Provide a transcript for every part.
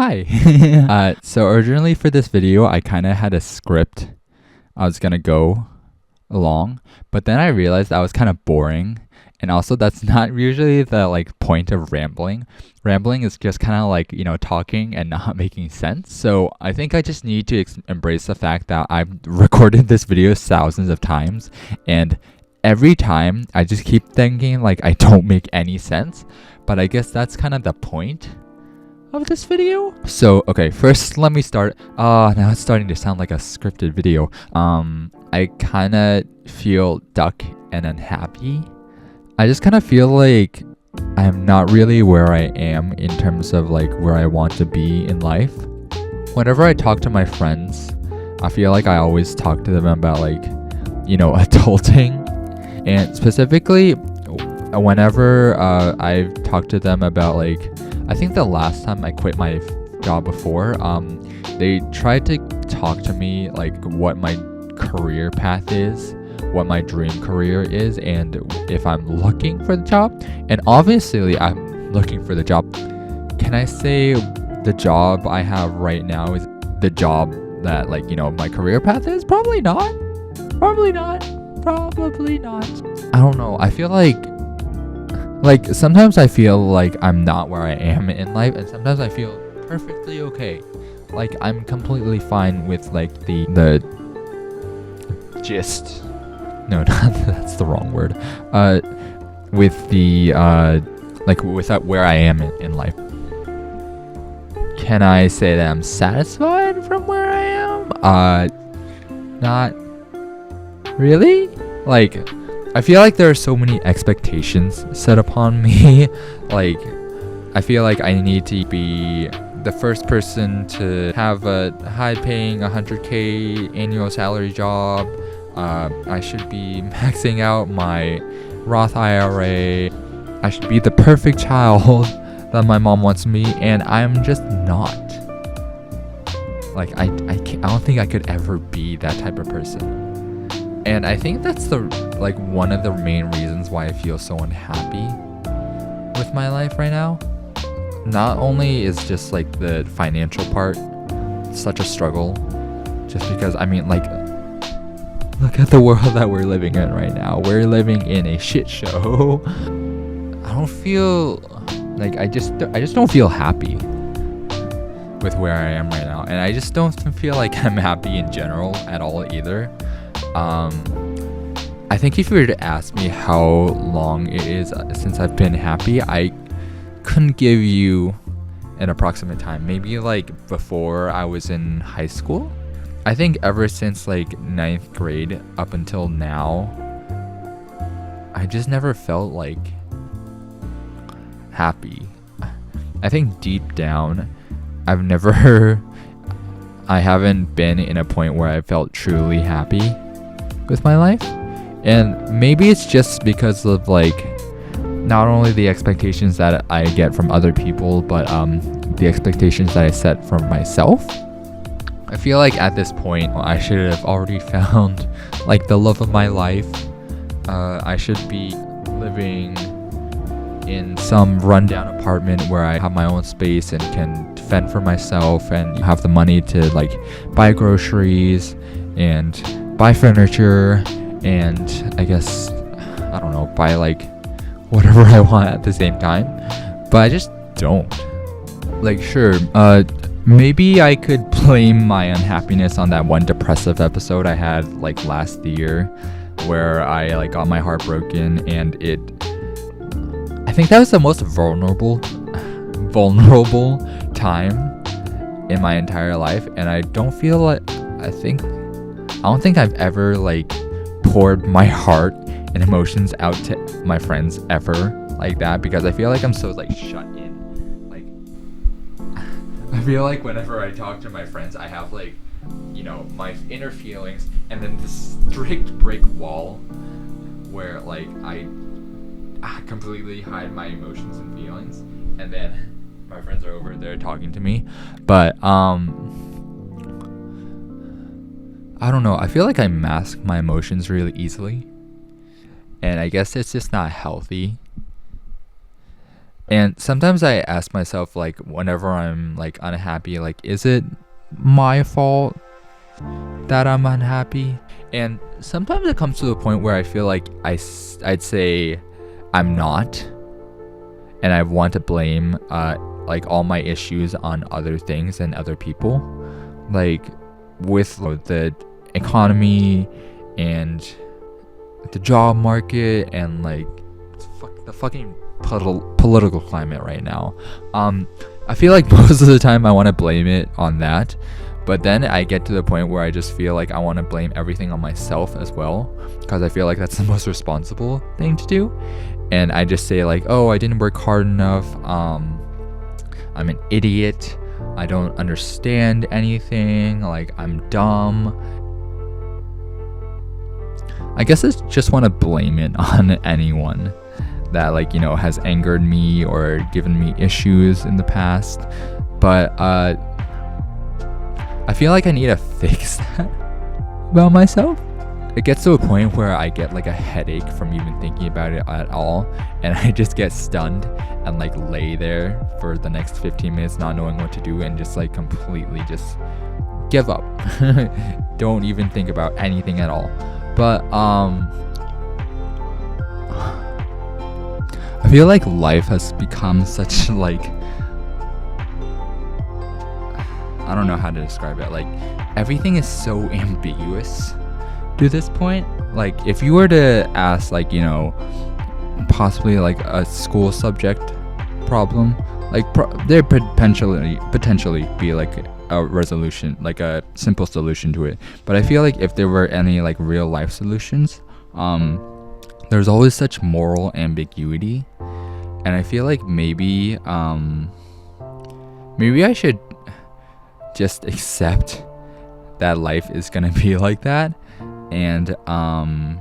Hi. So originally for this video, I kind of had a script I was gonna go along, but then I realized that was kind of boring, and also that's not usually the point of rambling. Rambling is just kind of talking and not making sense. So I think I just need to embrace the fact that I've recorded this video thousands of times, and every time I just keep thinking I don't make any sense. But I guess that's kind of the point of this video. So okay, first let me start. Now it's starting to sound like a scripted video. I kind of feel stuck and unhappy. I just kind of feel like I'm not really where I am in terms of where I want to be in life. Whenever I talk to my friends, I feel like I always talk to them about adulting, and specifically whenever I've talked to them about I think the last time I quit my job before, they tried to talk to me what my career path is, what my dream career is, and if I'm looking for the job. And obviously I'm looking for the job. Can I say the job I have right now is the job that my career path is? Probably not. Probably not. I don't know. I feel sometimes I feel like I'm not where I am in life, and sometimes I feel perfectly okay. I'm completely fine with the gist. No, not that's the wrong word. With the with where I am in life. Can I say that I'm satisfied from where I am? Not really. I feel like there are so many expectations set upon me. I feel like I need to be the first person to have a high-paying 100K annual salary job. I should be maxing out my Roth IRA. I should be the perfect child that my mom wants me, and I'm just not. I don't think I could ever be that type of person. And I think that's the one of the main reasons why I feel so unhappy with my life right now. Not only is just the financial part such a struggle, just because look at the world that we're living in right now. We're living in a shit show. I don't feel I just don't feel happy with where I am right now, and I just don't feel like I'm happy in general at all either. I think if you were to ask me how long it is since I've been happy, I couldn't give you an approximate time. Maybe before I was in high school. I think ever since 9th grade up until now, I just never felt happy. I think deep down, I haven't been in a point where I felt truly happy with my life. And maybe it's just because of not only the expectations that I get from other people, but the expectations that I set for myself. I feel at this point I should have already found the love of my life. I should be living in some rundown apartment where I have my own space and can fend for myself and have the money to buy groceries and buy furniture, and I guess I don't know, buy whatever I want at the same time. But I just don't. Sure, maybe I could blame my unhappiness on that one depressive episode I had last year, where I got my heart broken, and I think that was the most vulnerable time in my entire life, and I don't think I've ever poured my heart and emotions out to my friends ever like that, because I feel I'm so shut in. I feel whenever I talk to my friends, I have my inner feelings, and then this strict brick wall where I completely hide my emotions and feelings, and then my friends are over there talking to me. But I don't know, I feel I mask my emotions really easily, and I guess it's just not healthy. And sometimes I ask myself, like, whenever I'm like unhappy, like, is it my fault that I'm unhappy? And sometimes it comes to the point where I feel like I'd say I'm not, and I want to blame like all my issues on other things and other people, like with the economy and the job market and like the fucking political climate right now. I feel like most of the time I want to blame it on that, but then I get to the point where I just feel like I want to blame everything on myself as well, because I feel like that's the most responsible thing to do. And I just say like, oh, I didn't work hard enough, I'm an idiot, I don't understand anything, like I'm dumb. I guess I just want to blame it on anyone that, like, you know, has angered me or given me issues in the past. But I feel like I need to fix that about myself. It gets to a point where I get like a headache from even thinking about it at all, and I just get stunned and like lay there for the next 15 minutes not knowing what to do, and just like completely just give up. Don't even think about anything at all. But I feel like life has become such like, I don't know how to describe it, like everything is so ambiguous to this point. Like if you were to ask, like, you know, possibly like a school subject problem, like there potentially be like a resolution, like a simple solution to it. But I feel like if there were any like real life solutions, there's always such moral ambiguity, and I feel like maybe I should just accept that life is gonna be like that. And I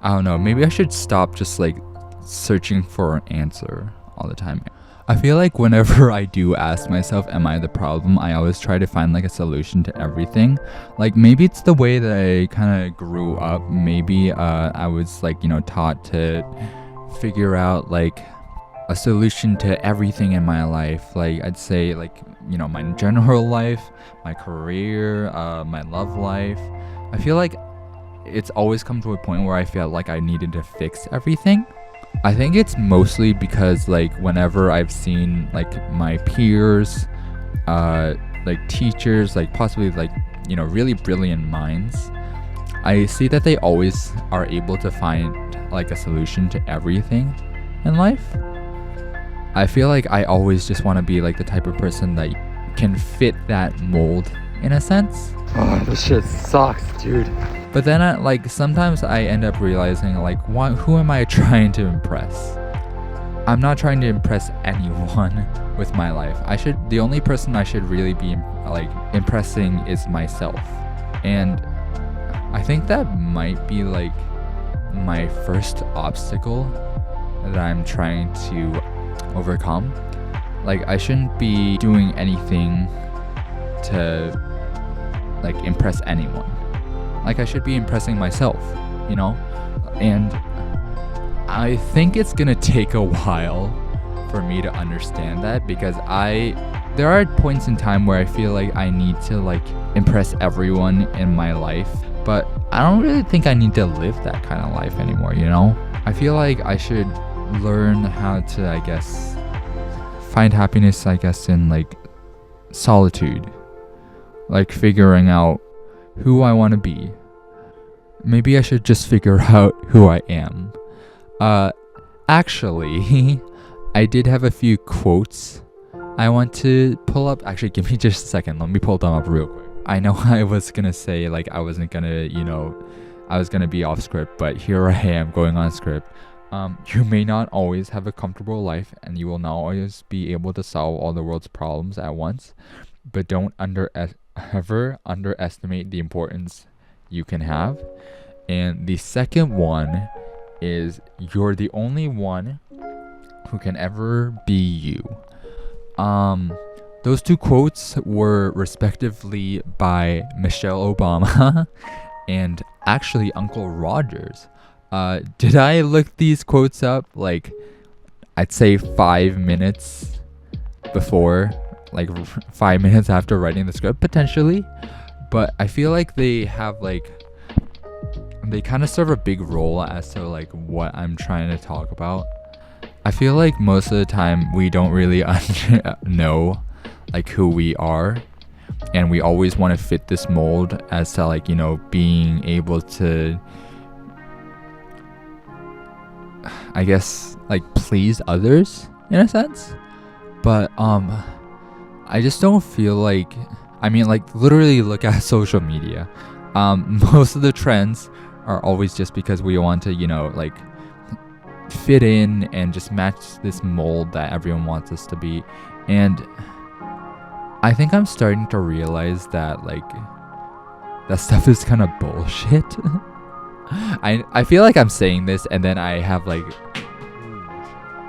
don't know, maybe I should stop just like searching for an answer all the time. I feel like whenever I do ask myself, am I the problem, I always try to find like a solution to everything. Like maybe it's the way that I kind of grew up. Maybe I was like, you know, taught to figure out like a solution to everything in my life. Like I'd say, like, you know, my general life, my career, my love life. I feel like it's always come to a point where I felt like I needed to fix everything. I think it's mostly because like whenever I've seen like my peers, like teachers, like possibly like, you know, really brilliant minds, I see that they always are able to find like a solution to everything in life. I feel like I always just want to be like the type of person that can fit that mold in a sense. Oh, this shit sucks, dude. But then like sometimes I end up realizing like, who am I trying to impress? I'm not trying to impress anyone with my life. The only person I should really be like impressing is myself. And I think that might be like my first obstacle that I'm trying to overcome. Like I shouldn't be doing anything to like impress anyone. Like I should be impressing myself, you know? And I think it's gonna take a while for me to understand that, because there are points in time where I feel like I need to like impress everyone in my life, but I don't really think I need to live that kind of life anymore, you know? I feel like I should learn how to, I guess, find happiness, I guess, in like solitude, like figuring out who I want to be. Maybe I should just figure out who I am. Actually, I did have a few quotes I want to pull up. Actually, give me just a second. Let me pull them up real quick. I know I was gonna say like I wasn't gonna, you know, I was gonna be off script, but here I am going on script. You may not always have a comfortable life, and you will not always be able to solve all the world's problems at once, but don't ever underestimate the importance you can have. And the second one is, you're the only one who can ever be you. Those two quotes were respectively by Michelle Obama and actually Uncle Rogers. Did I look these quotes up? Like, I'd say 5 minutes before, like 5 minutes after writing the script, potentially. But I feel like they kind of serve a big role as to like what I'm trying to talk about. I feel like most of the time we don't really know like who we are, and we always want to fit this mold as to like, you know, being able to, I guess, like please others in a sense. But I just don't feel like, I mean, like literally look at social media. Most of the trends are always just because we want to, you know, like fit in and just match this mold that everyone wants us to be. And I think I'm starting to realize that like that stuff is kind of bullshit. I feel like I'm saying this and then I have like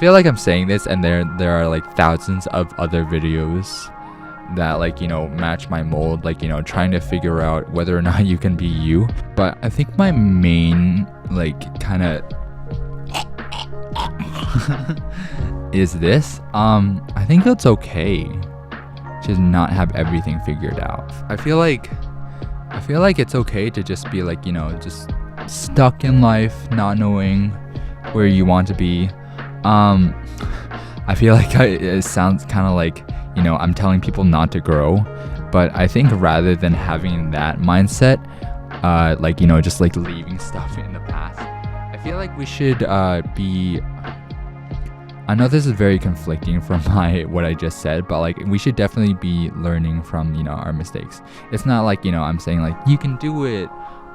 there are like thousands of other videos that like, you know, match my mold, like, you know, trying to figure out whether or not you can be you. But I think my main like kind of is this. I think it's okay to not have everything figured out. I feel like it's okay to just be like, you know, just stuck in life, not knowing where you want to be. I feel like it sounds kind of like, you know, I'm telling people not to grow, but I think rather than having that mindset, like, you know, just like leaving stuff in the past, I feel like we should be, I know this is very conflicting from what I just said, but like we should definitely be learning from, you know, our mistakes. It's not like, you know, I'm saying like you can do it.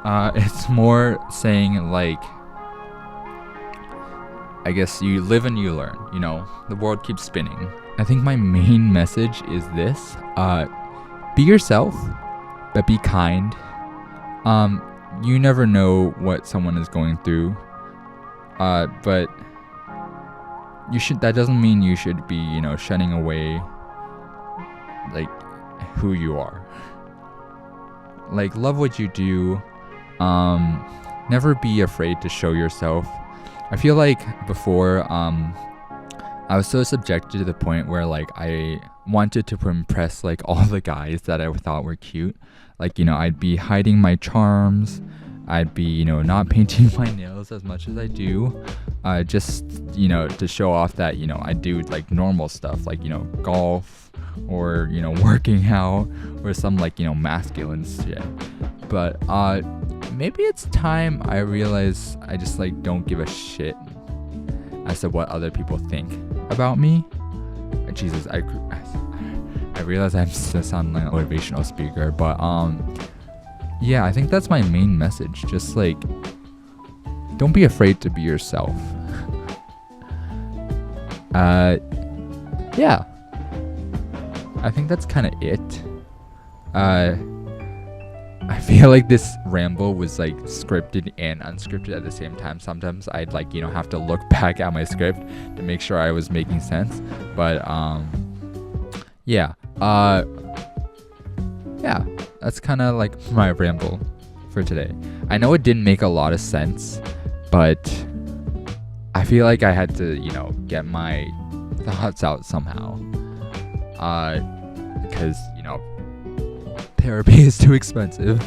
It's more saying like, I guess you live and you learn, you know, the world keeps spinning. I think my main message is this, be yourself, but be kind. You never know what someone is going through, but that doesn't mean you should be, you know, shunning away like who you are. Like, love what you do. Never be afraid to show yourself. I feel like before, I was so subjected to the point where like I wanted to impress like all the guys that I thought were cute. Like, you know, I'd be hiding my charms. I'd be, you know, not painting my nails as much as I do. Just, you know, to show off that, you know, I do like normal stuff like, you know, golf or, you know, working out or some like, you know, masculine shit. But maybe it's time I realize I just like don't give a shit as to what other people think about me. Jesus, I realize I'm still sounding like a motivational speaker, but yeah, I think that's my main message. Just like, don't be afraid to be yourself. Yeah, I think that's kind of it. I feel like this ramble was like scripted and unscripted at the same time. Sometimes I'd like, you know, have to look back at my script to make sure I was making sense. But yeah, yeah, that's kind of like my ramble for today. I know it didn't make a lot of sense, but I feel like I had to, you know, get my thoughts out somehow. Because, you know, therapy is too expensive.